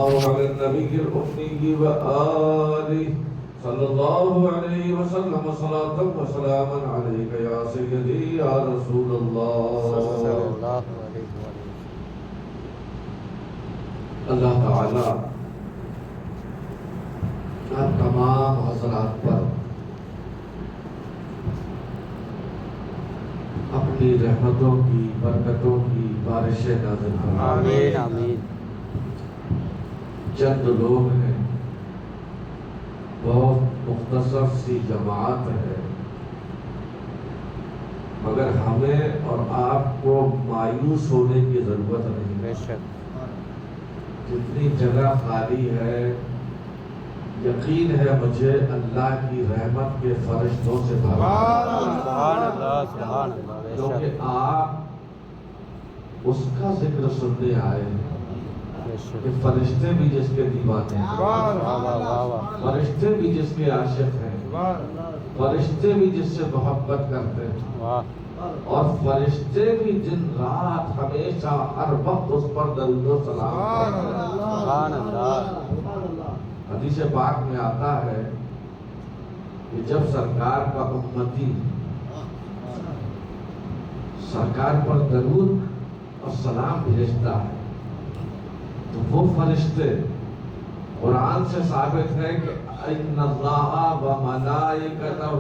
الله على النبي الأمي وآله صلى الله عليه وسلم صلاة وسلاما عليك يا سيدي يا رسول الله صلی اللہ علیہ وسلم۔ اللہ تعالی آپ تمام حضرات پر اپنی رحمتوں کی برکتوں کی بارشیں نازل فرمائے۔ آمین آمین۔ چند لوگ ہیں، بہت مختصر سی جماعت ہے، مگر ہمیں اور آپ کو مایوس ہونے کی ضرورت نہیں۔ بے شک جتنی جگہ خالی ہے، یقین ہے مجھے اللہ کی رحمت کے فرشتوں سے بھرا ہے، سبحان اللہ سبحان اللہ۔ بے کیونکہ شک آپ اس کا ذکر سننے آئے ہیں بے شک۔ کہ فرشتے بھی جس کے دیوانے ہیں، واہ واہ واہ واہ۔ فرشتے بھی جس کے عاشق ہیں، فرشتے بھی جس سے محبت کرتے ہیں، واہ اور فرشتے بھی دن رات ہمیشہ ہر وقت اس پر درود و سلام کرتے ہیں۔ سبحان اللہ۔ حدیث پاک میں آتا ہے کہ جب سرکار کا امتی سرکار پر درود اور سلام بھیجتا ہے تو وہ فرشتے، قرآن سے ثابت ہے کہ ان اللہ و ملائکتہ،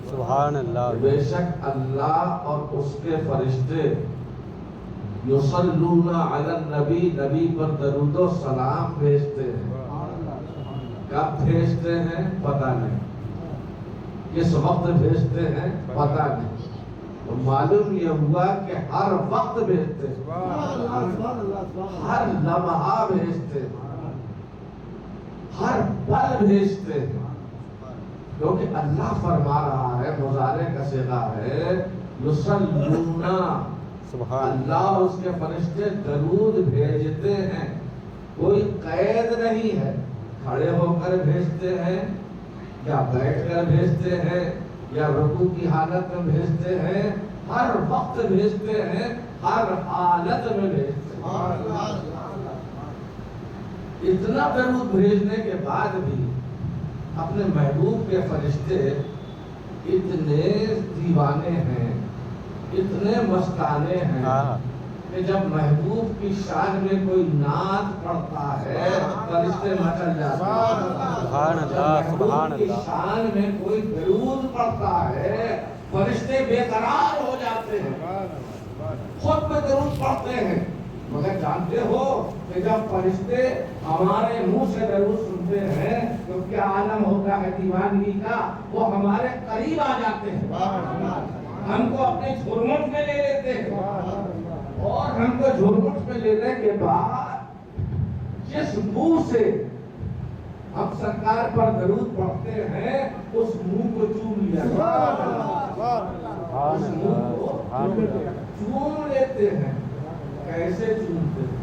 سبحان اللہ۔ بے شک اللہ اور اس کے فرشتے یصلون علی النبی، نبی پر درود و سلام بھیجتے ہیں۔ کب بھیجتے ہیں پتہ نہیں، کس وقت بھیجتے ہیں پتہ نہیں، تو معلوم یہ ہوا کہ ہر وقت بھیجتے ہیں، ہر لمحہ بھیجتے ہیں، ہر پل بھیجتے ہیں، کیونکہ اللہ فرما رہا ہے، مضارع کا صیغہ ہے یصلون، سبحان اللہ اور اس کے فرشتے درود بھیجتے ہیں، کوئی قید نہیں ہے، کھڑے ہو کر بھیجتے ہیں یا بیٹھ کر بھیجتے ہیں یا رکوع کی حالت میں بھیجتے ہیں، ہر وقت بھیجتے ہیں، ہر حالت میں بھیجتے ہیں۔ اتنا درود بھیجنے کے بعد بھی اپنے محبوب کے فرشتے اتنے دیوانے ہیں، اتنے مستانے ہیں کہ جب محبوب کی شان میں کوئی نعت پڑھتا ہے فرشتے مچل جاتے ہیں، سبحان جب اللہ سبحان محبوب کی اللہ۔ شان میں کوئی درود پڑھتا ہے فرشتے بے قرار ہو جاتے ہیں، خود پہ درود پڑھتے ہیں، مگر جانتے ہو کہ جب فرشتے ہمارے منہ سے درود سنتے ہیں تو کیا عالم ہوتا ہے دیوانگی کا، وہ ہمارے قریب آ جاتے ہیں، ہم کو اپنے جھرمٹ میں لے لیتے ہیں، اور ہم کو جھرمٹ میں لینے کے بعد جس منہ سے ہم سرکار پر درود پڑھتے ہیں اس منہ کو چوم لیا جاتا ہے، اس منہ کو چوم لیتے ہیں۔ کیسے چومتے ہیں؟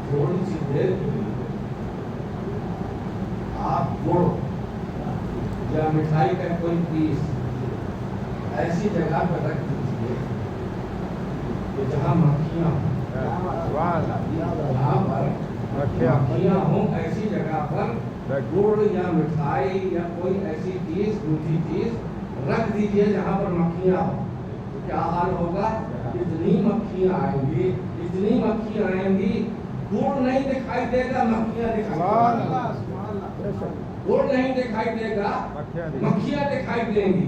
تھوڑی سی دیر کے لیے آپ گڑ یا مٹھائی کا کوئی پیس ایسی جگہ پر رکھ دیجیے کہ جہاں مکھیاں ہوں، جہاں پر مکھیاں ہوں، ایسی جگہ پر گڑ یا مٹھائی یا کوئی ایسی چیز، میٹھی چیز رکھ دیجیے جہاں پر مکھیاں ہوں، تو کیا حال ہوگا؟ اتنی مکھیاں آئیں گی، اتنی مکھیاں آئیں گی، گڑ نہیں دکھائی دے گا، مکھیاں دکھائی دے گا، گڑ نہیں دکھائی دے گا، مکھیاں دکھائی دیں گی،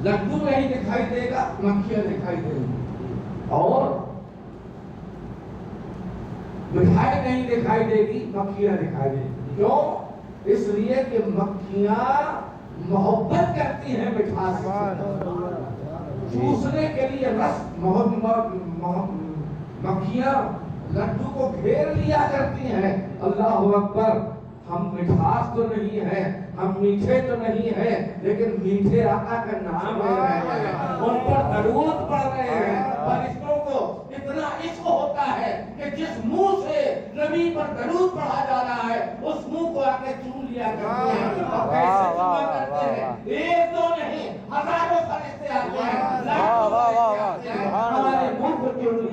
لڈو نہیں دکھائی دے گا، مکھیاں دکھائی دیں گی، اور مٹھائی نہیں دکھائی دے گی، مکھیاں دکھائی دیں گی۔ کیوں؟ اس لیے کہ مکھیاں محبت کرتی ہیں مٹھاس سے، چوسنے کے لیے رس مکھیاں لڈو کو گھیر لیا کرتی ہیں۔ اللہ اکبر! ہم مٹھاس تو نہیں ہے، ہم میٹھے تو نہیں ہیں، لیکن میٹھے آقا کا نام لے رہے ہیں، ان پر درود پڑھ رہے ہیں۔ فرشتوں کو اتنا عشق ہوتا ہے کہ جس منہ سے نبی پر درود پڑھا جا رہا ہے اس منہ کو آ کے چوم لیا کرتے ہیں، اور کیسے چوما کرتے ہیں؟ ایک دو نہیں، ہزاروں فرشتے آتے ہیں، لاکھوں فرشتے آتے ہیں، ہمارے منہ کو چوم لیا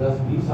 10-20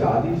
40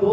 2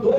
2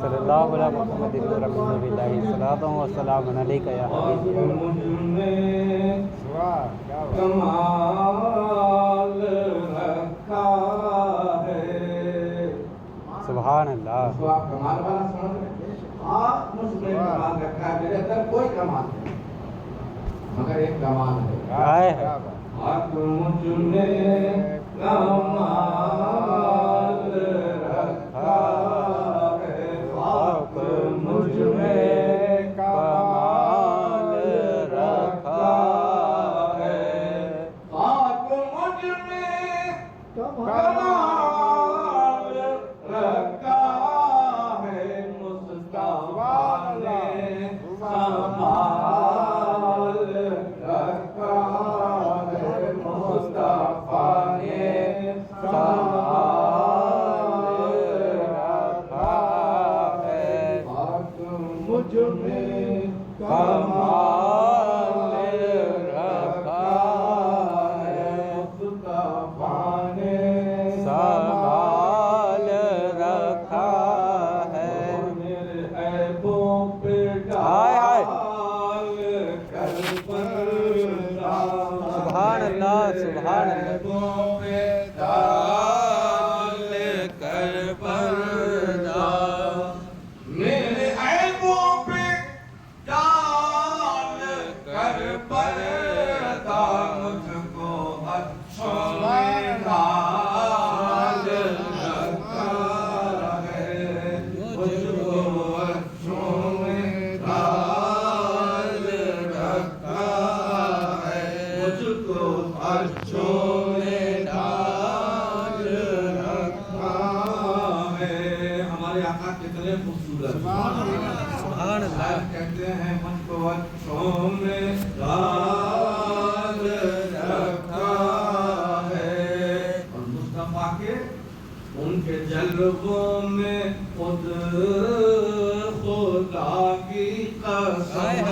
صلی اللہ علیہ محمد رسول اللہ صلاۃ و سلام علیک یا حبیبی مجھ میں واہ کیا بات کمال رکھا ہے. سبحان اللہ. اس کو آپ کمال والا سمجھ رہے ہیں؟ آپ مجھ میں کمال رکھا ہے. میرے اندر کوئی کمال نہیں مگر ایک کمال ہے. آئے ہے. کیا بات آپ مجھ میں کمال رکھا ہے. آپ مجھ میں کمال رکھا ہے. آپ مجھ میں کمال رکھا ہے. مصطفیٰ نے کمال رکھا ہے. مصطفیٰ نے کمال رکھا ہے. آپ مجھ میں کمال رکھا ہے. مصطفیٰ نے سنبھال رکھا ہے. میرے عیبوں پہ ہائے ہائے. ڈال کر پردہ. سبحان اللہ سبحان اللہ. عیبوں پہ ڈال کر پردہ. میرے عیبوں پہ ڈال کر پردہ. مجھ کو اچھوں میں ڈال رکھا ہے. مجھ کو اچھوں میں ڈال رکھا ہے. مجھ کو اچھوں میں ڈال رکھا ہے. ہمارے آقا کتنے خوبصورت سبحان اللہ. کہتے ہیں مجھ کو اچھوں میں ڈال رکھا ہے. اور مصطفیٰ کے ان کے جلووں میں خود خدا کی قسم.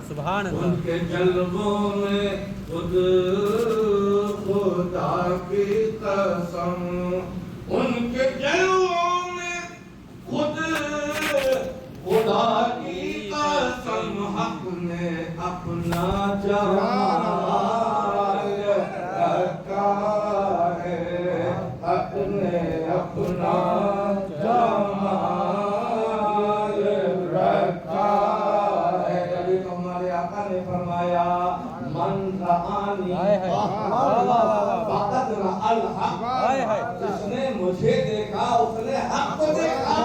سبحان ان اللہ. کے جلووں میں خود خدا کی قسم. ان کے جلووں میں خود خدا کی قسم. حق نے اپنا جمال رکھا ہے. حق نے اپنا جمال رکھا ہے. کبھی تو ہمارے آقا نے فرمایا من رآنی فقد رأى الحق. ہائے ہائے. جس نے مجھے دیکھا اس نے حق کو دیکھا.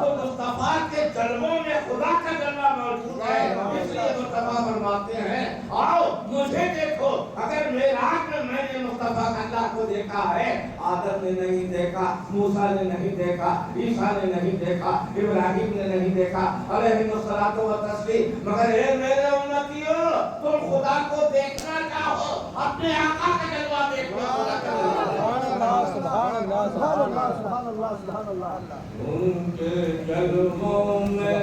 تو مصطفیٰ کے جلووں میں خدا کا جلوہ موجود ہے. اس لیے مصطفیٰ فرماتے ہیں آؤ مجھے دیکھو. اگر معراج میں میں نے مصطفیٰ اللہ کو دیکھا ہے, آدم نے نہیں دیکھا, موسیٰ نے نہیں دیکھا, عیسیٰ نے نہیں دیکھا, ابراہیم نے نہیں دیکھا علیہ الصلوۃ والتسلیم. مگر اے میرے امتیوں, تم خدا کو دیکھنا چاہو, اپنے آقا کا جلوہ دیکھو. خدا کا جلوہ سبحان اللہ سبحان اللہ سبحان اللہ سبحان اللہ. ان کے جلووں میں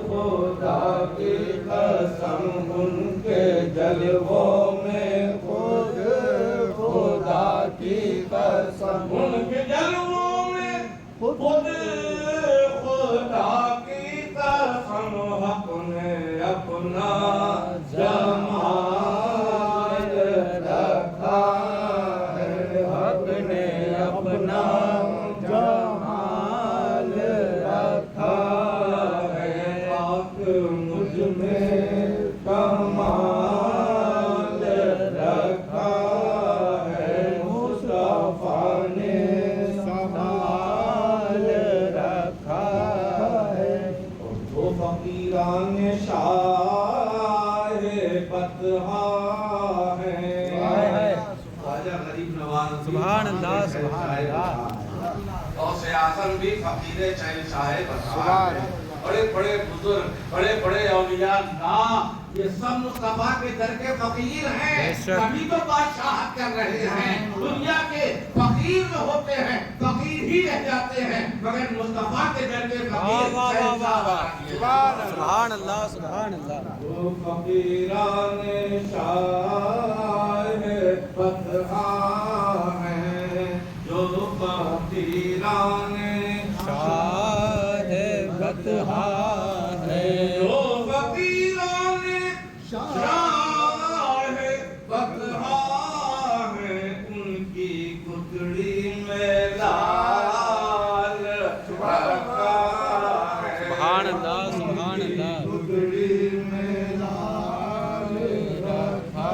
خدا کی قسم. ان کے جلووں میں خود خدا کی قسم. ان کے جلووں میں خود خدا کی قسم. حق نے اپنا جمال رکھا ہے. حق نے اپنا جمال رکھا ہے. پاک مجھ میں کمال رکھا ہے. مصطفیٰ نے کمال رکھا ہے. اور جو فقیران شاہ فتحہ ہیں, خواجہ غریب نواز بھی سبحان اللہ فقیر سبحان شاہ اللہ. غوث اعظم بھی فقیر شاہ فتحہ سبحان ہیں. بڑے بڑے بزرگ, بڑے بڑے اولیاء اللہ, یہ سب مصطفیٰ کے در کے فقیر ہیں. بے شک. کبھی تو بادشاہت کر رہے ہیں. دنیا کے فقیر جو ہوتے ہیں فقیر ہی رہ جاتے ہیں, مگر مصطفیٰ کے در کے فقیر سبحان اللہ سبحان اللہ. جو فقیران شاہ فتحہ ہیں, جو فقیر فقیران شاہ بطحا ہے جو فقیران شاہ بطحا ہے ان کی گٹڑی میں لال رکھا ہے سبحان اللہ سبحان اللہ گٹڑی میں لال رکھا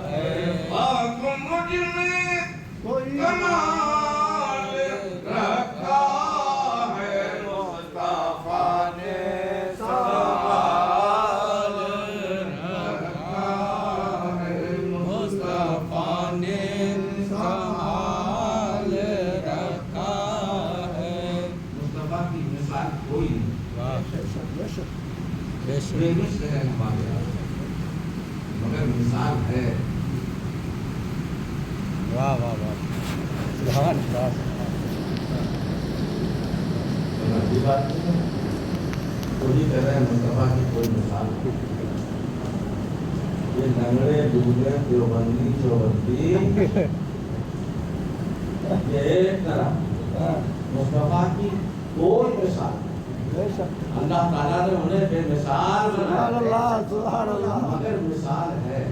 ہے آنکھ مجھ میں کمال رکھا ہے مصطفیٰ نے سنبھال رکھا ہے مصطفیٰ نے سنبھال رکھا ہے مصطفیٰ کی مثال کوئی نہیں واہ بے شک بے مثل ہے ہمارے یہاں مگر مثال ہے واہ واہ واہ سبحان اللہ یہ بات نہیں ہے کوئی کہہ رہے ہیں مصطفیٰ کی کوئی مثال نہیں یہ لنگڑے دودھے دیوبندی چوبندی یہ ایک طرح مصطفیٰ کی کوئی مثال نہیں اللہ تعالیٰ نے انہیں بے مثال بنایا مگر مثال ہے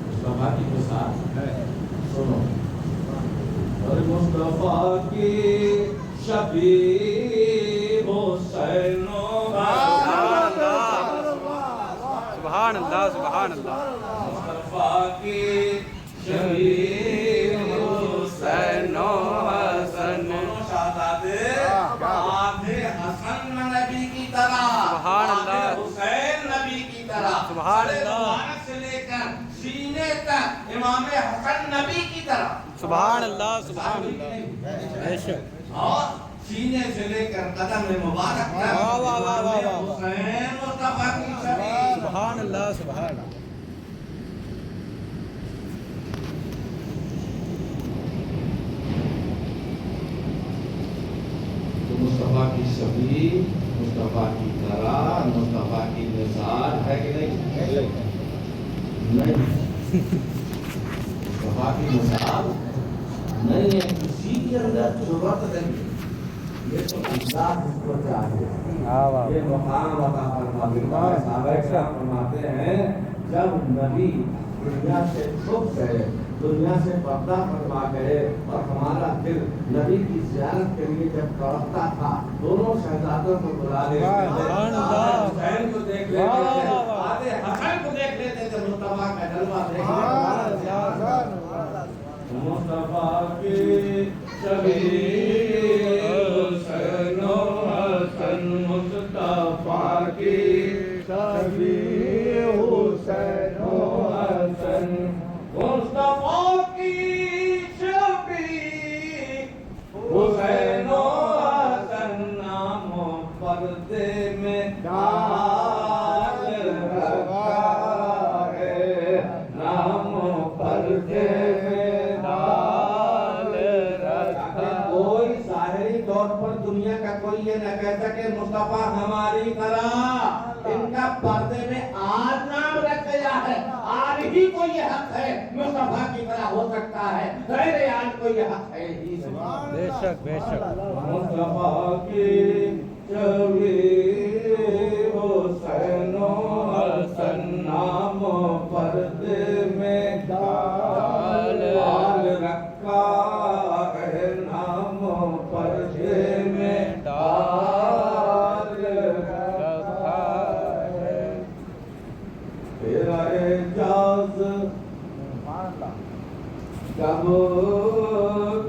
مصطفیٰ کی مثال ہے سنو اور مصطفیٰ کی شبیہ حسین و سبحان اللہ سبحان اللہ مصطفیٰ کی شبیہ حسین و حسن شہزادے آدھے حسن نبی کی طرح سبحان اللہ آدھے حسین نبی کی طرح سبحان سر اللہ مبارک سے لے کر سینے تک امام حسن نبی کی طرح سبحان اللہ سبحان اللہ بے شک اور سینے سے لے کر قدم مبارک تک واہ واہ واہ واہ واہ حسین مصطفیٰ کی شبیہ سبحان اللہ سبحان اللہ مصطفیٰ کی شبیہ مصطفیٰ کی طرح مصطفیٰ کی مثال ہے کہ نہیں مصطفیٰ کی مثال نہیں ہے کسی کے اندر ضرورت نہیں یہ تو اللہ اس کو چاہیے یہ مقام عطا فرما صحابہ کرام فرماتے ہیں جب نبی دنیا سے چھپ گئے دنیا سے پردہ فرما گئے اور ہمارا دل نبی کی زیارت کے لیے جب تڑپتا تھا دونوں شہزادوں کو بلا لیتے تھے حسین کو دیکھ لیتے تھے آدھے حسن کو دیکھ لیتے تھے مصطفیٰ کا جلوہ دیکھ لیتے مصطفیٰ کی شبیہ حسین و حسن مصطفیٰ کی شبیہ حسین و حسن مصطفیٰ کی شبیہ حسین و حسن نام و پردے میں ڈال رکھا ہے نام و پردے میں ڈال رکھا کوئی ظاہری طور پر دنیا کا کوئی یہ نہ کہہ سکے مصطفیٰ ہماری طرح ان کا پردے میں آج نام رکھ گیا ہے آج ہی کو یہ حق ہے مصطفیٰ کی طرح ہو سکتا ہے غیر آج کو یہ حق ہے ہی بے شک بے شک مصطفیٰ کی شبیہ حسین و حسن نام پردے میں ڈال رکھا ہے نام پردے میں ڈال رکھا ہے تیرا اعجاز کب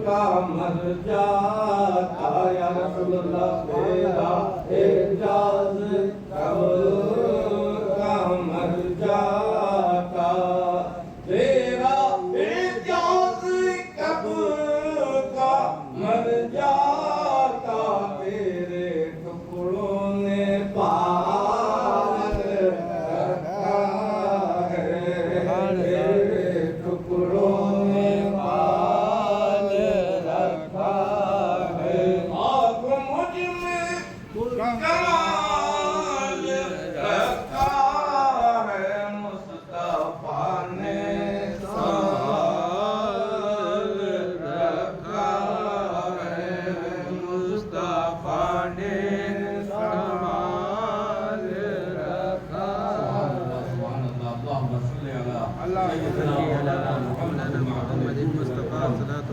کا مر جاتا یا رسول اللہ تیرا اعجاز کب کا مر جاتا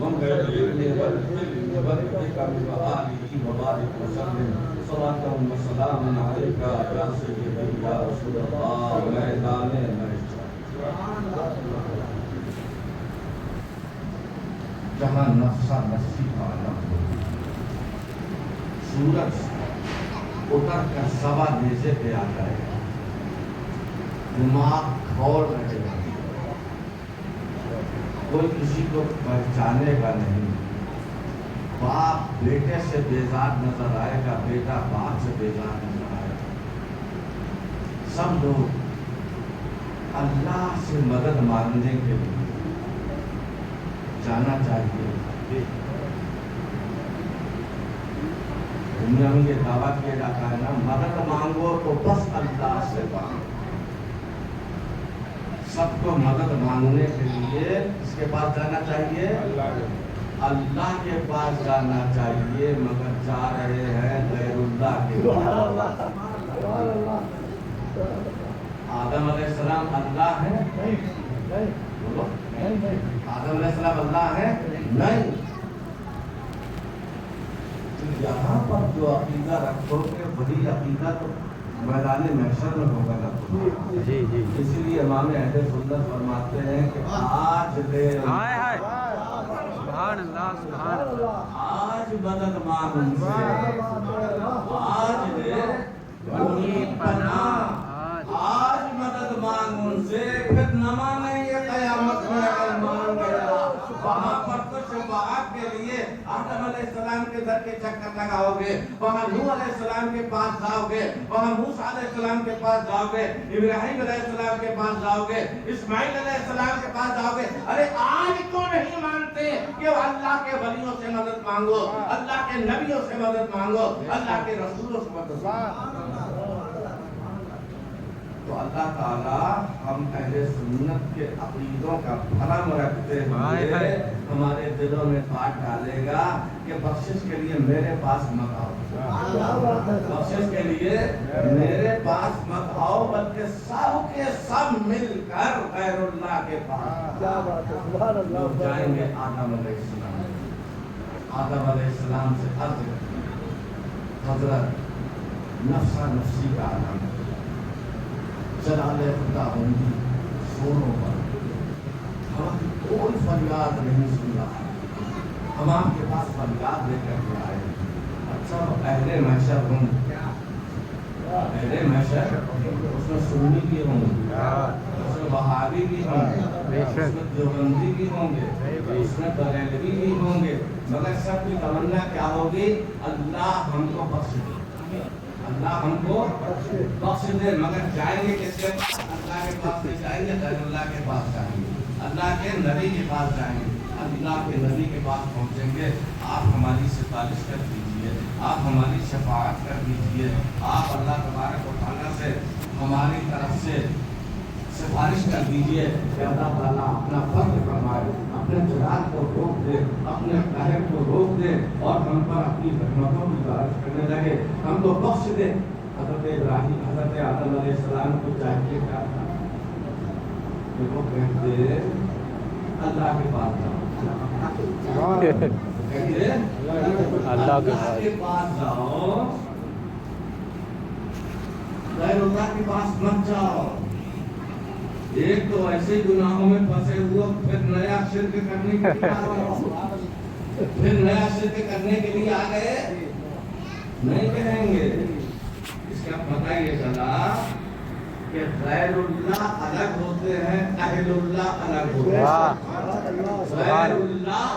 ومن بركتك وآله وبارك وسلم صلاة وسلام عليك يا سيدي يا رسول الله میدان محشر جہاں نفسا نفسی کا عالم ہو سورج اتر کر سوا نیزے پہ آ جائے گا دماغ کھول رہے گا کوئی کسی کو پہچانے گا نہیں باپ بیٹے سے بیزار نظر آئے گا بیٹا باپ سے بیزار نظر آئے گا سب لوگ اللہ سے مدد مانگنے کے لیے جانا چاہیے دنیا میں یہ دعویٰ کیا جاتا ہے نا مدد مانگو تو بس اللہ سے مانگو سب کو مدد مانگنے کے لیے اس کے پاس جانا چاہیے اللہ کے پاس جانا چاہیے مگر جا رہے ہیں غیر اللہ کے پاس آدم علیہ السلام اللہ ہے بولو آدم علیہ السلام اللہ ہے نہیں یہاں پر جو عقیدہ رکھو گے وہی عقیدہ تو میدان محشر میں ہوگا نا جی جی اس لیے امام اہل سنت فرماتے ہیں کہ آج لے سبحان اللہ سبحان اللہ آج مدد مانگ ان سے آج لے پناہ آج مدد مانگ ان سے پھر نہ مانیں گے قیامت میں اگر مان گیا وہاں پر تو شفاعت کے لیے آدم علیہ السلام کے در کے چکر لگاؤ گے وہاں نوح علیہ السلام کے پاس جاؤ گے وہاں موسیٰ علیہ السلام کے پاس جاؤ گے ابراہیم علیہ السلام کے پاس جاؤ گے اسماعیل علیہ السلام کے پاس جاؤ گے ارے آج کیوں نہیں مانتے کہ اللہ کے ولیوں سے مدد مانگو اللہ کے نبیوں سے مدد مانگو اللہ کے رسولوں سے مدد مانگو تو اللہ تعالیٰ ہم اہل سنت کے عقیدوں کا بھرم رکھتے ہوئے ہمارے دلوں میں بات ڈالے گا کہ بخشش کے لیے میرے پاس مت آؤ بخشش کے لیے میرے پاس مت آؤ بلکہ سب کے سب مل کر غیر اللہ کے پاس لوگ جائیں گے آدم علیہ السلام سے عرض حضرت نفسا نفسی کا عالم جلال خدا بندی سونوں پر ہماری کوئی فریاد نہیں سن رہا ہم آپ کے پاس فریاد لے کر کے آئے اچھا اہل محشر ہوں اہل محشر اس میں سنی بھی ہوں گے اس میں وہابی بھی ہوں گے اس میں دیوبندی بھی ہوں گے اس میں بریلوی بھی ہوں گے مگر سب کی تمنا کیا ہوگی اللہ ہم کو بخش دے اللہ ہم کو بخش دے مگر جائیں گے کس کے پاس اللہ کے پاس نہیں جائیں گے غیر اللہ کے پاس جائیں گے اللہ کے نبی کے پاس جائیں گے اللہ کے نبی کے پاس پہنچیں گے آپ ہماری سفارش کر دیجئے آپ ہماری شفاعت کر دیجئے آپ اللہ تبارک و تعالیٰ سے ہماری طرف سے سفارش کر دیجئے کہ اللہ تعالیٰ اپنا فضل فرمائے اپنے چراغ کو روک دے اپنے قہر کو روک دے اور ہم پر اپنی رحمتوں کی بارش کرنے لگے ہم کو بخش دے حضرت ابراہیم حضرت آدم علیہ السلام کو چاہیے کیا تھا کہ وہ کہتے اللہ کے پاس جاؤ کہتے اللہ کے پاس جاؤ غیر اللہ کے پاس مت جاؤ ایک تو ایسے گناہوں میں پھنسے ہوئے پھر نیا شرک کرنے کے لیے آ گئے نہیں کہیں گے اس کا پتہ یہ چلا کہ غیر اللہ الگ ہوتے ہیں اہل اللہ الگ ہوتے ہیں غیر اللہ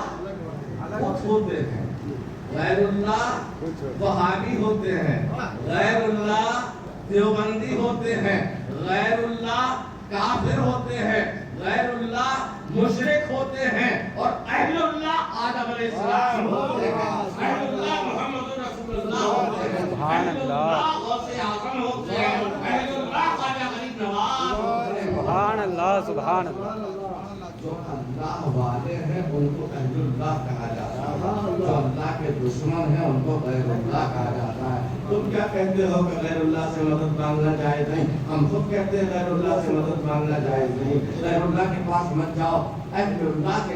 خود ہوتے ہیں غیر اللہ وہابی ہوتے ہیں غیر اللہ دیوبندی ہوتے ہیں غیر اللہ کافر ہوتے ہیں غیر اللہ مشرک ہوتے ہیں اور اہل اللہ آدم علیہ السلام ہوتے ہیں اہل اللہ محمد رسول اللہ ہوتے ہیں اہل اللہ غوث اعظم ہوتے ہیں اہل اللہ خواجہ غریب نواز ہوتے ہیں سبحان اللہ سبحان اللہ جو اللہ والے ہیں ان کو اہل اللہ کہا جاتا ہے جو اللہ کے دشمن ہیں ان کو غیر اللہ کہا جاتا ہے تم کیا کہتے ہو کہ غیر اللہ سے مدد مانگنا جائز نہیں ہم خود کہتے ہیں غیر اللہ سے مدد مانگنا جائز نہیں غیر اللہ کے پاس مت جاؤ اہل اللہ کے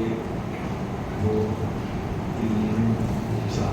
1 2 3 4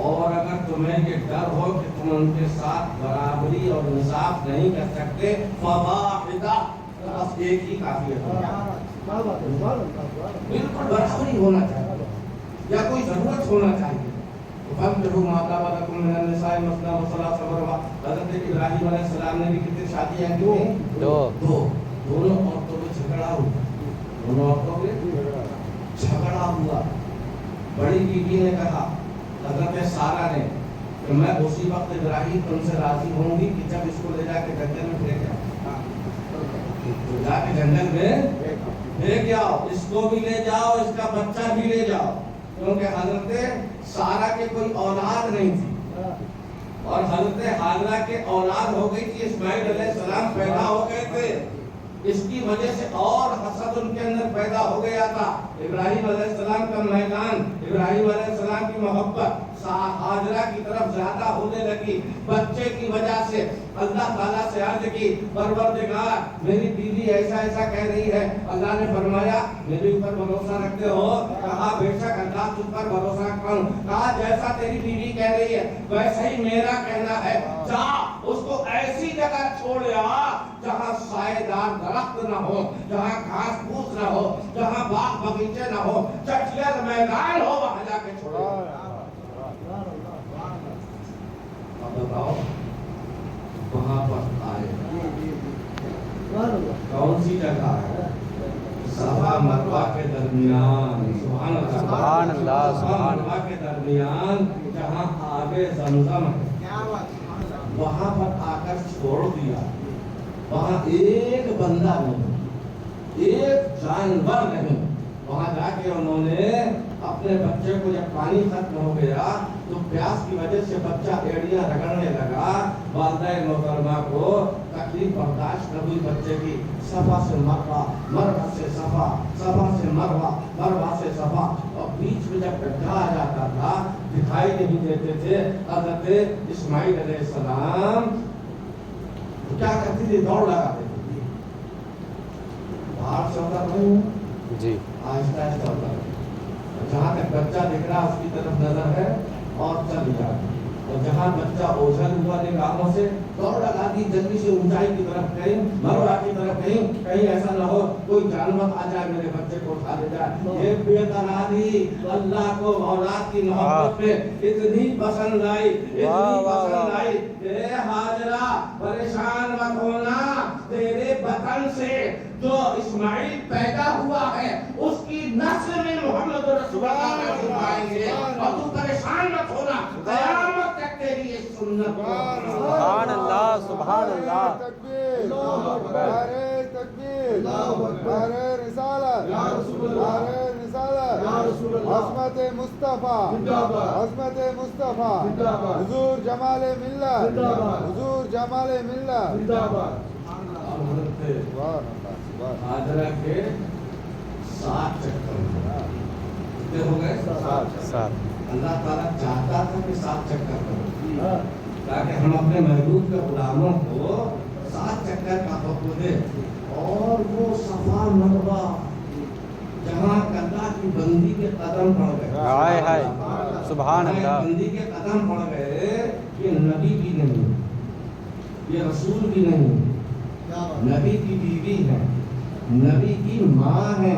اور اگر تمہیں یہ ڈر ہو کہ تم ان کے ساتھ برابری اور انصاف نہیں کر سکتے فواحدہ، بس ایک ہی کافی ہے، بالکل برابری ہونا چاہیے یا کوئی ضرورت ہونا چاہیے۔ فَانكِحُوا مَا طَابَ لَكُم مِّنَ النِّسَاءِ مَثْنَىٰ وَثُلَاثَ وَرُبَاعَ۔ حضرت ابراہیم علیہ السلام نے بھی کتنی شادیاں کی تھیں؟ دو۔ دونوں عورتوں میں جھگڑا ہوا، دونوں عورتوں میں جھگڑا ہوا۔ بڑی بیوی نے کہا حضرت سارہ نے کہ میں اسی وقت ابراہیم تم سے راضی ہوں گی کہ جب اس کو لے جا کے جنگل میں پھینک آؤ، جا کے جنگل میں پھینک آؤ، اس کو بھی لے جاؤ، اس کا بچہ بھی لے جاؤ، کیونکہ حضرت سارہ کے کوئی اولاد نہیں تھی اور حضرت حاجرہ کے اولاد ہو گئی تھی، اسماعیل علیہ السلام پیدا ہو گئے تھے، اس کی وجہ سے اور حسد ان کے اندر پیدا ہو گیا تھا۔ ابراہیم علیہ السلام کا میدان، ابراہیم علیہ السلام کی محبت حاجرہ کی طرف زیادہ ہونے لگی۔ بچے کی وجہ سے اللہ تعالیٰ سے عرض کی پروردگار میری بیوی ایسا ایسا کہہ رہی ہے، اللہ نے فرمایا میرے اوپر بھروسہ رکھتے ہو؟ کہا بے شک اللہ تجھ پر بھروسہ رکھتا ہوں۔ کہا جیسا تیری بیوی کہہ رہی ہے ویسا ہی میرا کہنا ہے، جا اس کو ایسی جگہ چھوڑ آ جہاں سائے دار درخت نہ ہو، جہاں گھاس پھوس نہ ہو، جہاں باغ باغیچے نہ ہو، چٹیل میدان ہو، وہاں جا کے چھوڑو۔ بتاؤ وہاں پر آئے کون سی جگہ ہے؟ صفا مروہ کے درمیان، سبحان اللہ سبحان اللہ، صفا مروہ کے درمیان جہاں آب زمزم ہے، وہاں پر آ کر چھوڑ دیا۔ وہاں ایک بندہ نہیں، ایک جانور نہیں، وہاں جا کے انہوں نے اپنے بچے کو جب پانی ختم ہو گیا تو پیاس کی وجہ سے بچہ ایڑیاں رگڑنے لگا، والدہ محترمہ کو تکلیف برداشت نہ ہوئی بچے کی، صفا سے مروہ، مروہ سے صفا، صفا سے مروہ، مروہ سے صفا، اور بیچ میں جب گڈھا آ جاتا تھا دکھائی نہیں دیتے تھے، حضرت اسماعیل علیہ السلام کیا کرتی تھی؟ دوڑ لگاتے تھے، باہر سے اتر رہے ہیں جی، آہستہ آہستہ اتر، جہاں تک بچہ دکھ رہا اس کی طرف نظر ہے اور چل جائے، اور جہاں بچہ اوجھل ہوا نگاہوں سے دوڑ لگا دی جلدی سے اونچائی کی طرف، کہیں مروہ کی طرف، کہیں ایسا نہ ہو کوئی جانور آ جائے میرے بچے کو اٹھا لے جائے۔ یہ بے قراری اللہ کو اولاد کی محبت میں اتنی پسند آئی، اتنی پسند آئی کہ حاجرہ پریشان مت ہونا، تیرے بطن سے جو اسماعیل پیدا ہوا ہے اس کی نسل میں محمد رسول اللہ محفوظ پائیں گے، اور تو پریشان مت ہونا، قیامت تک تیری یہ سنت سبحان اللہ، سبحان اللہ، نعرہ تکبیر، نعرہ رسالت، نعرہ رسالت، عظمت مصطفیٰ، عظمت مصطفیٰ، حضور جمال ملت، حضور جمال ملت۔ حاجرہ کے 7 چکر کتنے ہو گئے؟ 7۔ اللہ تعالیٰ چاہتا تھا کہ 7 چکر کرو تاکہ ہم اپنے محبوب کے غلاموں کو 7 چکر کا حکم دے، اور وہ صفا مروہ جہاں اللہ کی بندی کے قدم پڑ گئے، ہائے ہائے، سبحان اللہ، بندی کے قدم پڑ گئے، یہ نبی بھی نہیں، یہ رسول بھی نہیں، نبی کی بیوی ہے، نبی کی ماں ہے،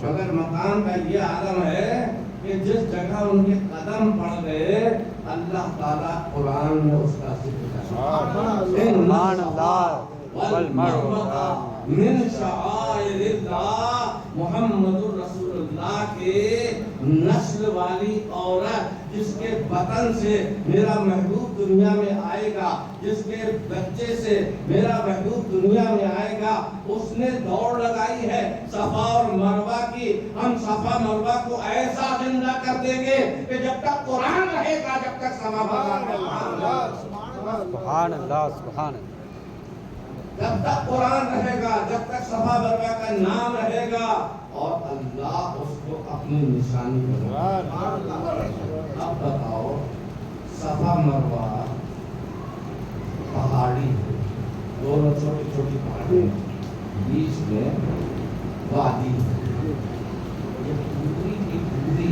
مگر مقام کا یہ عالم ہے کہ جس جگہ ان کے قدم پڑ گئے اللہ تعالیٰ قرآن میں اس کا ذکر سبحان اللہ، والمروہ من شعائر اللہ، محمد رسول اللہ کے نسل والی عورت جس کے بطن سے میرا محبوب دنیا میں آئے گا، جس کے بچے سے میرا محبوب دنیا میں آئے گا، اس نے دوڑ لگائی ہے صفا اور مروہ کی۔ ہم صفا مروہ کو ایسا زندہ کر دیں گے کہ جب تک قرآن رہے گا، جب تک صفا مروہ رہے گا، سبحان اللہ، سبحان اللہ، جب تک قرآن رہے گا، جب تک صفا مروہ کا نام رہے گا، اور اللہ اس کو اپنی نشانی بنائے گا۔ اب بتاؤ صفا مروہ پہاڑی ہے، دونوں چھوٹی چھوٹی پہاڑی، بیچ میں وادی ہے، یہ پوری کی پوری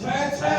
6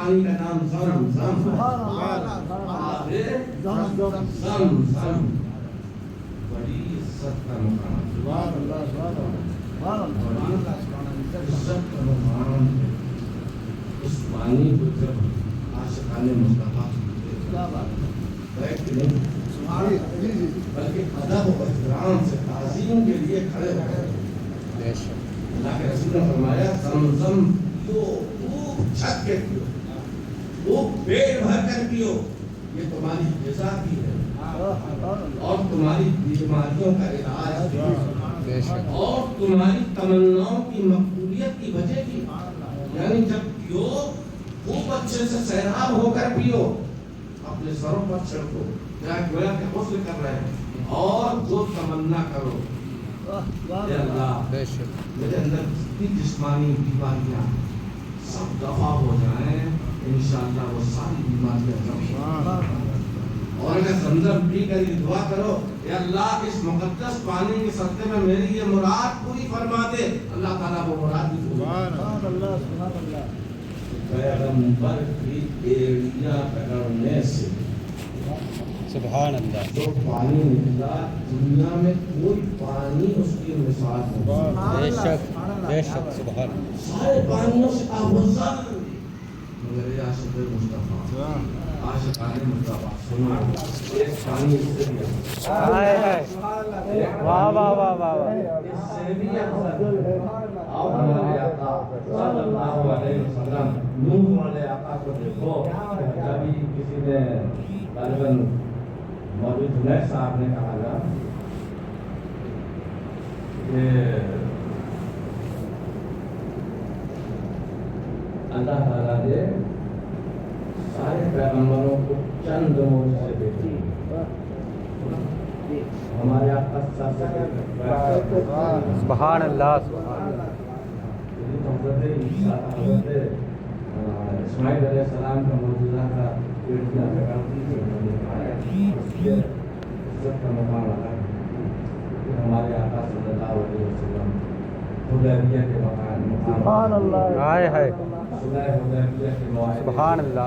پانی کا نام زمزم، آب زمزم، بڑی عزت کا مقام، بڑی عزت کا مقام ہے۔ اس پانی کو جب عاشقان مصطفیٰ بیٹھ نہیں بلکہ ادب و احترام سے تعظیم کے لیے کھڑے ہو گئے۔ اللہ کے رسول نے فرمایا زمزم پیو، خوب چھک کے پیو، خوب پیٹ بھر کر پیو، یہ تمہاری غذا بھی ہے اور تمہاری بیماریوں کا علاج بھی اور تمہاری تمناؤں کی مقبولیت کی وجہ بھی۔ یعنی جب پیو خوب اچھے سے سیراب ہو کر پیو، اپنے سروں پر چھڑکو، گویا کہ غسل کر رہے ہیں، اور جو تمنا کرو اے اللہ میرے اندر جتنی جسمانی بیماریاں سب دفع ہو جائیں، انشاءاللہ وہ ساری بیماریاں دفع۔ اور اگر زمزم پی کر یہ دعا کرو اے اللہ اس مقدس پانی کے صدقے میں میری یہ مراد پوری فرما دے، اللہ تعالیٰ وہ مراد بھی پوری۔ پیغمبر کی ایڑیاں پکڑنے سے سبحان اللہ، جو پانی نکلا دنیا میں کوئی پانی اس کی مثال نہیں۔ بے شک بے شک، سبحان اللہ۔ سارے پانیوں سے افضل مگر یہ عاشق مصطفیٰ، عاشقان مصطفیٰ، سنو ایک پانی اس سے بھی افضل، ہائے ہائے، واہ واہ واہ واہ واہ، اس سے بھی افضل ہے۔ اور ہمارے آقا صلی اللہ علیہ وسلم، نوح والے آقا کو دیکھو، کبھی کسی نے غالباً مولوی جنید صاحب نے کہا نا کہ اللہ تعالیٰ نے سارے پیغمبروں کو چند معجزے دیے، ہمارے آقا سبحان اللہ، سبحان اللہ۔ حضرت اسماعیل علیہ السلام کا معجزہ تھا، بیٹیاں پکڑتی تھی، انہوں نے کھایا، اس کے عزت کا مقام الگ ہے۔ پھر ہمارے آقا صلی اللہ علیہ وسلم حدیبیہ کے مقام ہائے ہائے، صلح حدیبیہ کے معاہدے، سبحان اللہ،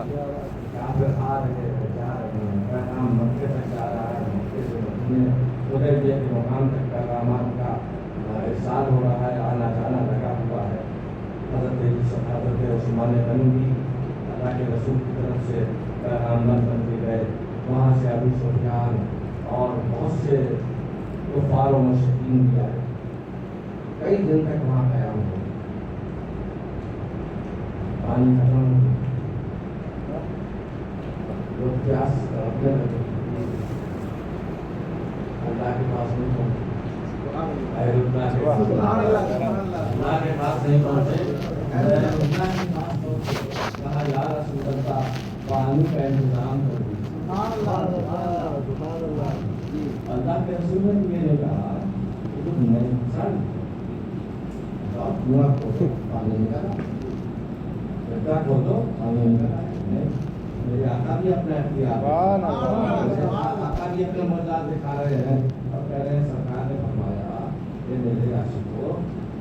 کافر آ رہے ہیں، جا رہے ہیں، پیغام مکے تک جا رہا ہے، مکے سے مدینے، حدیبیہ کے مقام تک پیغامات کا ارسال ہو رہا ہے، آنا جانا لگا ہوا ہے۔ حضرت عثمان غنی بھی اللہ کے رسول کی طرف سے پیغام بن کے گئے، وہاں سے ابو سفیان اور بہت سے کفار و مشرکین بھی آئے، کئی دن تک وہاں قیام ہو، پانی ختم ہو گیا، لوگ پیاس تڑپنے لگے، اللہ کے پاس نہیں پہنچے، اللہ کے پاس نہیں پہنچے، کہا یا رسول اللہ پانی کا انتظام کر دیجیے۔ اللہ کے رسول نے یہ نہیں کہا کہ تم نہیں چل کنواں کھودو پانی نکلا، گڈھا کھودو پانی نکلا، میرے آقا بھی اپنے اختیار، آقا بھی اپنے معجزات دکھا رہے ہیں اور کہہ رہے ہیں سرکار نے فرمایا کہ میرے عاشقو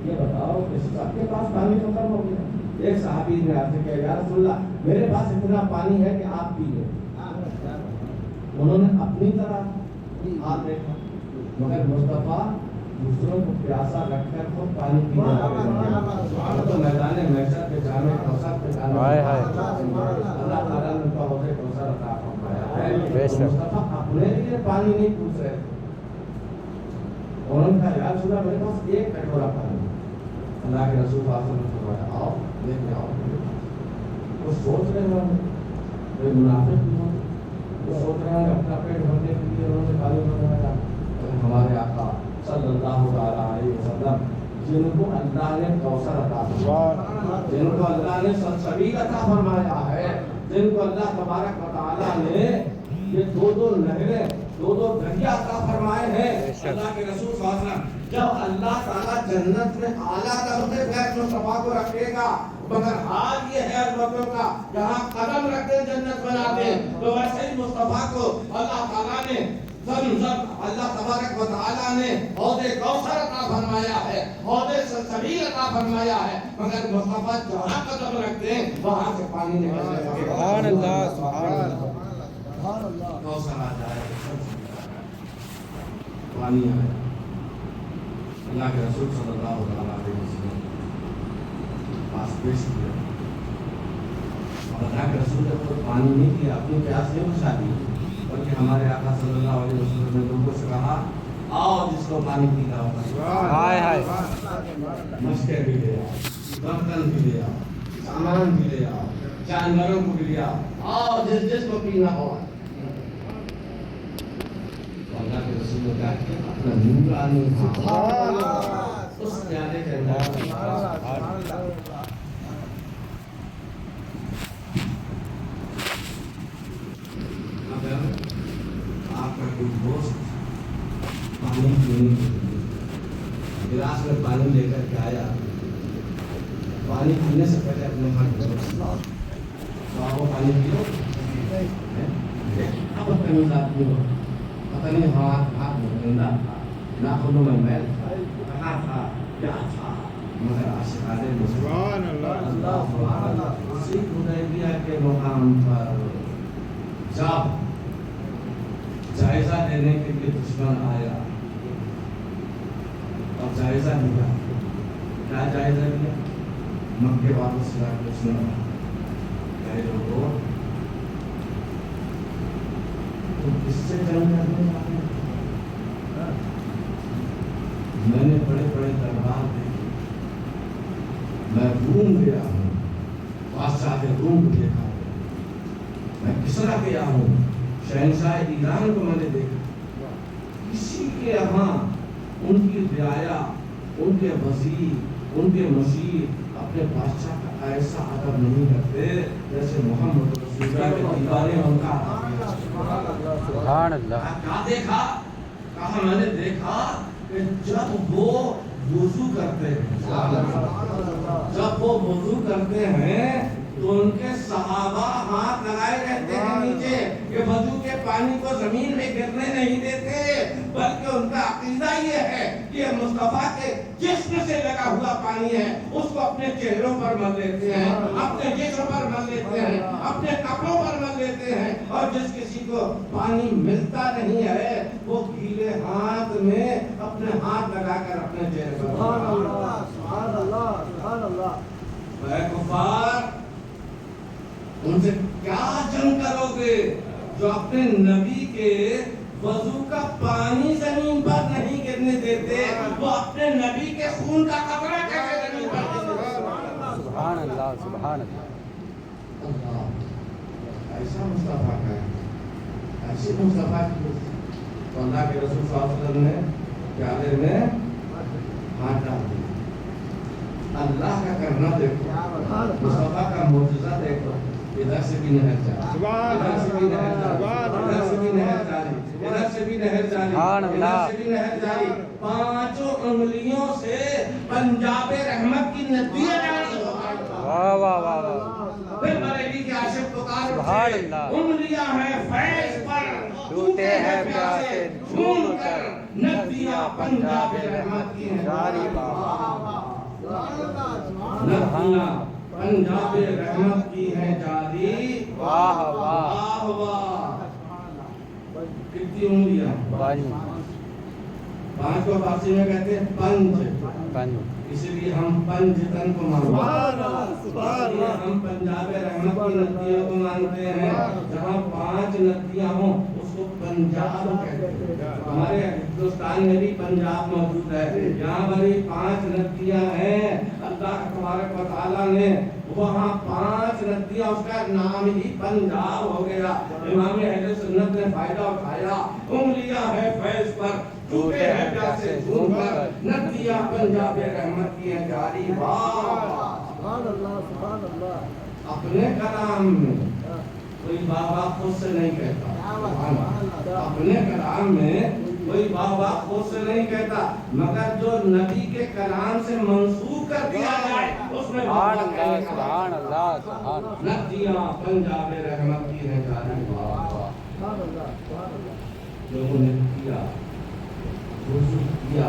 یہ بتاؤ کہ سب کے پاس پانی ختم ہو گیا۔ ایک صحابی نے عرض کیا یا رسول اللہ میرے پاس اتنا پانی ہے کہ آپ پی لیں، انہوں نے اپنی طرح ہاتھ دیکھا، مگر مصطفیٰ دوسروں کو پیاسا رکھ کر خود پانی پینے لگے، تو میدان محشر کے جامع کوثر پہ جانا، اللہ تعالیٰ نے ان کا حوض کوثر عطا فرمایا ہے، مصطفیٰ اپنے لیے پانی نہیں پوچھ رہے، انہوں نے کہا یا رسول اللہ میرے پاس ایک کٹورا پانی، اللہ کے رسول صلی اللہ علیہ وسلم نے فرمایا آؤ لے کے آؤ۔ وہ سوچ رہے ہوں کوئی منافق بھی ہوں، وہ سوچ رہے ہیں اپنا پیٹ بھرنے کے لیے انہوں نے پانی منگوایا، ہمارے آقا صلی اللہ علیہ وسلم جن کو اللہ نے کوثر عطا فرمایا، جن کو اللہ نے سلسبیل عطا فرمایا ہے، جن کو اللہ تبارک و تعالیٰ نے یہ دو نہریں دو دریا عطا فرمائے ہیں، اللہ کے رسول صلی اللہ علیہ وسلم جب اللہ تعالیٰ جنت میں اعلیٰ درجے پہ مصطفیٰ کو رکھے گا، مگر حال یہ ہے امتوں کا جہاں قدم رکھتے جنت بناتے ہیں، تو ویسے ہی مصطفیٰ کو اللہ تعالیٰ نے اللہ تبارک و تعالیٰ نے حوض کوثر عطا فرمایا۔ فرمایا ہے، عہدے سے سبیل عطا فرمایا ہے، مگر مصطفیٰ جہاں قدم رکھتے ہیں وہاں سے پانی نکلنے لگے۔ سبحان اللہ، سبحان اللہ۔ کوثر آ جائے، پانی آئے، اللہ کے رسول صلی اللہ علیہ وسلم پاس پیش کیا، اور اللہ کے رسول نے خود پانی نہیں کیا، اپنی پیاس نہیں بجھا دی، بلکہ ہمارے آقا صلی اللہ علیہ وسلم نے لوگوں سے کہا آؤ جس کو پانی پینا ہوگا، ہائے ہائے، مشکے بھی لے آؤ، برتن بھی لے آؤ، سامان بھی لے آؤ، جانوروں کو بھی لے آؤ، آؤ جس کو پینا ہوگا۔ اللہ کے رسول نے کہا کہ اپنا نورانی اس پیالے کے اندر اگر آپ کا کوئی دوست پانی پینے کے لیے گلاس میں پانی لے کر کے آیا، پانی پینے سے پہلے اپنے ہاتھ دھو، تو آپ وہ پانی پیو، اب تمیز آدمی ہو، پتہ نہیں ہاتھ گندا تھا، ناخنوں میں میل تھا، کہاں تھا، کیا تھا، مگر عاشقان مسلمان اسی حدیبیہ کے مقام پر جب جائزہ لینے کے لیے دشمن آیا اور جائزہ لیا، کیا جائزہ لیا؟ مکے والوں سے پوچھنا کہ لوگوں تم کس سے جنگ کرنے والے؟ میں نے بڑے بڑے دربار دیکھے، میں روم گیا ہوں، بادشاہ روم کو دیکھا، میں کسرا گیا ہوں، شہنشاہ ایران کو میں نے دیکھا، کسی کے یہاں ان کی رعایا، ان کے وزیر، ان کے مشیر اپنے بادشاہ کا ایسا ادب نہیں کرتے جیسے محمد رسول اللہ کے دیوانے ان کا سبحان اللہ۔ کیا دیکھا؟ کہا میں نے دیکھا کہ جب وہ وضو کرتے ہیں، جب وہ وضو کرتے ہیں تو ان کے صحابہ ہاتھ لگائے رہتے ہیں نیچے کہ وضو کے پانی کو زمین میں گرنے نہیں دیتے، بلکہ ان کا عقیدہ یہ ہے کہ مصطفیٰ کے جسم سے لگا ہوا پانی ہے، اس کو اپنے چہروں پر مل لیتے ہیں، اپنے جسم پر مل لیتے ہیں، اپنے کپڑوں پر مل لیتے ہیں، اور جس کسی کو پانی ملتا نہیں ہے وہ گیلے ہاتھ میں اپنے ہاتھ لگا کر اپنے چہرے پر اے کفار، ان سے کیا جنگ کرو گے جو اپنے نبی کے وضو کا پانی زمین پر نہیں گرنے دیتے، وہ اپنے نبی کے خون کا قطرہ کیسے زمین پر نہیں گرنے دیتے؟ سبحان اللہ، سبحان اللہ۔ ایسا مصطفیٰ کا ہے، ایسی مصطفیٰ کی تو اللہ کے رسول صلی اللہ علیہ وسلم نے پیالے میں ہاتھ ڈال دیا۔ اللہ کا کرنا دیکھو، مصطفیٰ کا معجزہ دیکھو، ادھر سے بھی نہر جاری، ادھر سے بھی نہر جاری، ادھر سے بھی نہر جاری، ادھر سے بھی نہر جاری، ادھر سے بھی نہر جاری، پانچوں انگلیوں سے پنجاب رحمت کی ندیاں جاری ہو گئی۔ واہ واہ واہ واہ، پھر بریلی کے عاشق پکار سبحان اٹھے، اللہ، انگلیاں ہیں فیض پر، ٹوٹے ہیں پیاسے جھوم کر، ندیاں پنجاب رحمت کی ہیں جاری۔ ندیاں پنجاب رحمت کی ہیں جاری، واہ واہ، واہ واہ۔ کتنی انگلیاں؟ پانچ کو فارسی میں کہتے ہیں پنج، اسی لیے ہم پنج تن کو مانتے ہیں، اس لیے ہم پنجاب رحمت کی ندیوں کو مانتے ہیں، جہاں پانچ ندیاں ہوں اس کو پنجاب کہتے ہیں۔ ہمارے ہندوستان میں بھی پنجاب موجود ہے، یہاں بڑی پانچ ندیاں ہیں، اللہ تبارک و تعالیٰ نے وہاں پانچ ندیاں، اس کا نام ہی پنجاب ہو گیا۔ امام اہل سنت نے فائدہ اٹھایا، انگلیاں ہے فیض پر، ٹوٹے ہیں پیاسے جھوم کر، ندیاں پنجاب رحمت کی ہیں جاری۔ اپنے کلام میں کوئی بابا خود سے نہیں کہتا، اپنے کلام میں کوئی بابا خود سے نہیں کہتا، مگر جو نبی کے کلام سے منسوخ کر دیا جائے اس میں سبحان اللہ، سبحان اللہ، سبحان اللہ۔ ندیاں پنجاب رحمت کی ہیں جاری۔ لوگوں نے کیا، وضو کیا،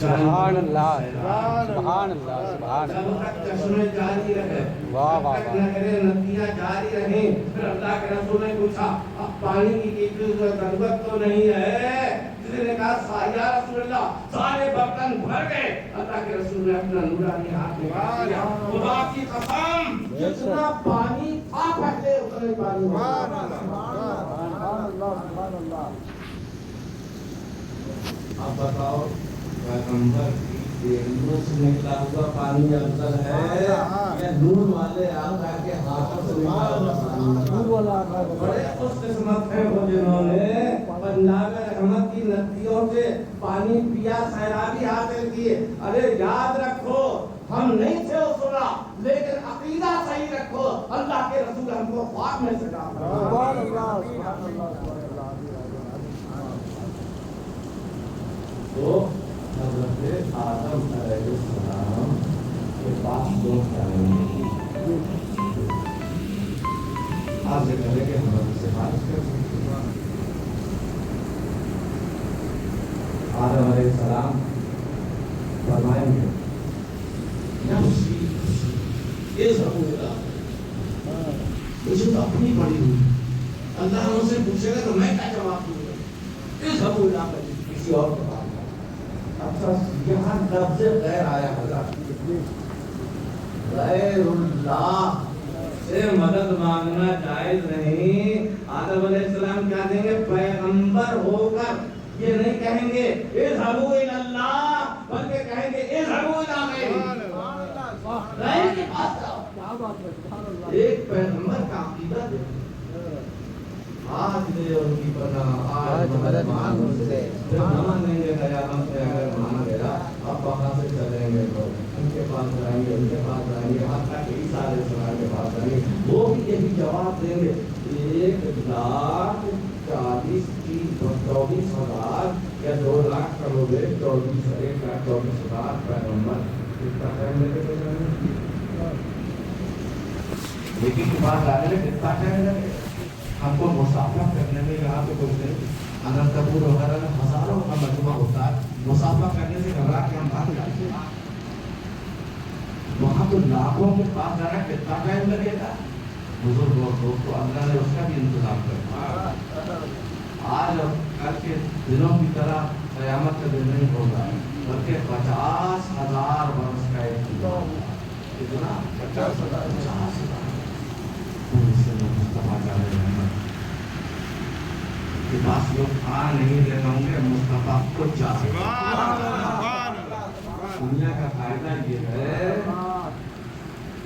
سبحان اللہ سبحان اللہ سبحان جب اللہ تک چشمے جاری رہے واہ جب واہ تک واہ نہریں ندیاں جاری رہیں پھر اللہ کے رسول نے پوچھا اب پانی کی کوئی ضرورت تو نہیں ہے کسی نے کہا یا رسول اللہ سارے برتن بھر گئے اللہ کے رسول نے اپنا نورانی ہاتھ نکال دیا خدا کی قسم جتنا پانی تھا پہلے اتنا ہی پانی سبحان اللہ سبحان اللہ اب بتاؤ پیغمبر کی دیروں سے نکلا ہوا پانی افضل ہے یا نور والے آقا کے ہاتھوں سے نکلا ہوا پانی؟ بڑے خوش قسمت ہیں وہ جنہوں نے پنجاب رحمت کی ندیوں سے پانی پیا سیرابی حاصل کیے. ارے یاد رکھو ہم نہیں تھے اس وقت لیکن عقیدہ صحیح رکھو اللہ کے رسول ہم کو خواب میں سکھا تو حضرت آدم علیہ السلام کے پاس دو کیا آپ سے کہے کہ ہم سے بات کر سکتے ہیں. آدم علیہ السلام فرمائیں گے یہ سب مجھے تو اپنی پڑی ہوئی اللہ ہم سے پوچھے گا تو میں کیا جواب دوں گا یہ سب کسی اور کو یہاں لفظ غیر آیا حضرت غیر اللہ سے مدد مانگنا جائز نہیں. آدم علیہ السلام کیا دیں گے پیغمبر ہو کر یہ نہیں کہیں گے اذهبوا الى اللہ بلکہ کہیں گے اذهبوا الى غیر کے پاس جاؤ. ایک پیغمبر کا عقیدہ دے آج دے ان کی پناہ آج مدد مانگ ان سے پھر نہ مانیں گے قیامت میں اگر مان گیا اب وہاں سے چلیں گے تو ان کے پاس جائیں گے ان کے پاس جائیں گے حتیٰ کہ عیسیٰ علیہ السلام کے پاس جائیں گے وہ بھی یہی جواب دیں گے 1,40,24,000 یا 2 لاکھ کروڑ 1,24,000 پیغمبر کتنا ٹائم لگے گا لیکن کے پاس جانے میں کتنا ٹائم لگے گا. ہم کو مسافہ کرنے میں یہاں پہ کچھ نہیں اگر کپور وغیرہ میں ہزاروں کا مجموعہ ہوتا ہے مسافہ کرنے سے گھبرا کے ہم بھاگ جاتے ہیں. وہاں تو لاکھوں کے پاس جانا کتنا ٹائم لگے گا. بزرگ اور دوستوں اللہ نے اس کا بھی انتظام کرا. آج اور کل کے دنوں کی طرح قیامت کا دن نہیں ہوگا بلکہ 50,000 برس کا انتظام. کتنا 50,000 مصطفیٰ کا کے پاس لوگ آ نہیں رہے ہوں گے مصطفیٰ کو چاہے. دنیا کا فائدہ یہ ہے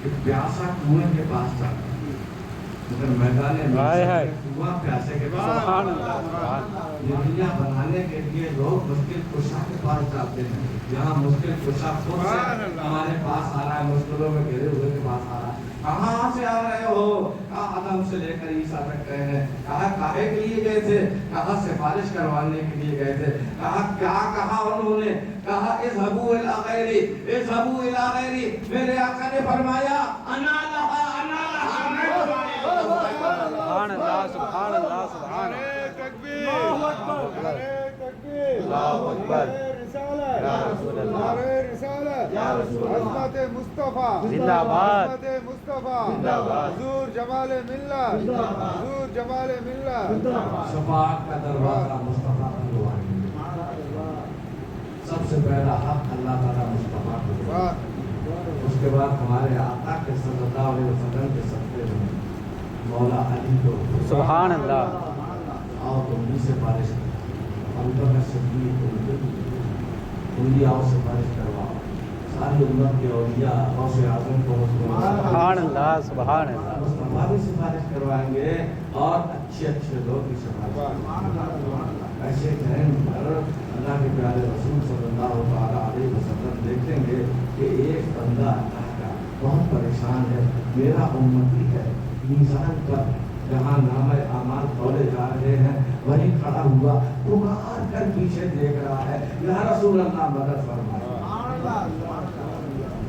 کہ پیاسا کنویں کے پاس جاتا مگر میدان کنواں پیاسے کے پاس. دنیا بنانے کے لیے لوگ مشکل کشا کے پاس جاتے ہیں. جہاں مشکل کشا خود سے ہمارے پاس آ رہا ہے مشکلوں میں گھرے ہوئے کے پاس آ رہا ہے. کہاں سے آ رہے ہو؟ کہا آدم سے لے کر عیسیٰ تک گئے ہیں. کہا کاہے کے لیے گئے تھے؟ کہا سفارش کروانے کے لیے گئے تھے. کہا کیا کہا انہوں نے؟ کہا اذهبوا الى غیری اذهبوا الى غیری. میرے آقا نے فرمایا انا لہا سبحان اللہ سبحان اللہ سبحان اللہ اکبر عظمت مصطفیٰ زندہ باد عظمت مصطفیٰ حضور جمال ملت حضور جمال ملت. شفاعت کا دروازہ مصطفیٰ کھلوائیں گے. سب سے پہلا حق اللہ تعالیٰ مصطفیٰ کو. اس کے بعد ہمارے آقا کے صلی اللہ علیہ وسلم کے صدقے میں مولا علی کو سبحان اللہ. آؤ تم بھی سفارش کرو ابوبکر صدیق اولیاء سے سفارش کرواؤ. ساری امت کے اولیاء غوث اعظم کو سبحان اللہ سبحان اللہ. مصطفیٰ بھی سفارش کروائیں گے اور اچھے اچھے لوگ بھی سفارش ایسے ٹائم پر اللہ کے پیارے رسول صلی اللہ علیہ وسلم دیکھیں گے کہ ایک بندہ اللہ کا بہت پریشان ہے میرا امتی ہے. میزان پر جہاں نامہ اعمال کھولے جا رہے ہیں وہیں کھڑا ہوا پکار کر پیچھے دیکھ رہا ہے یا رسول اللہ مدد فرمائے.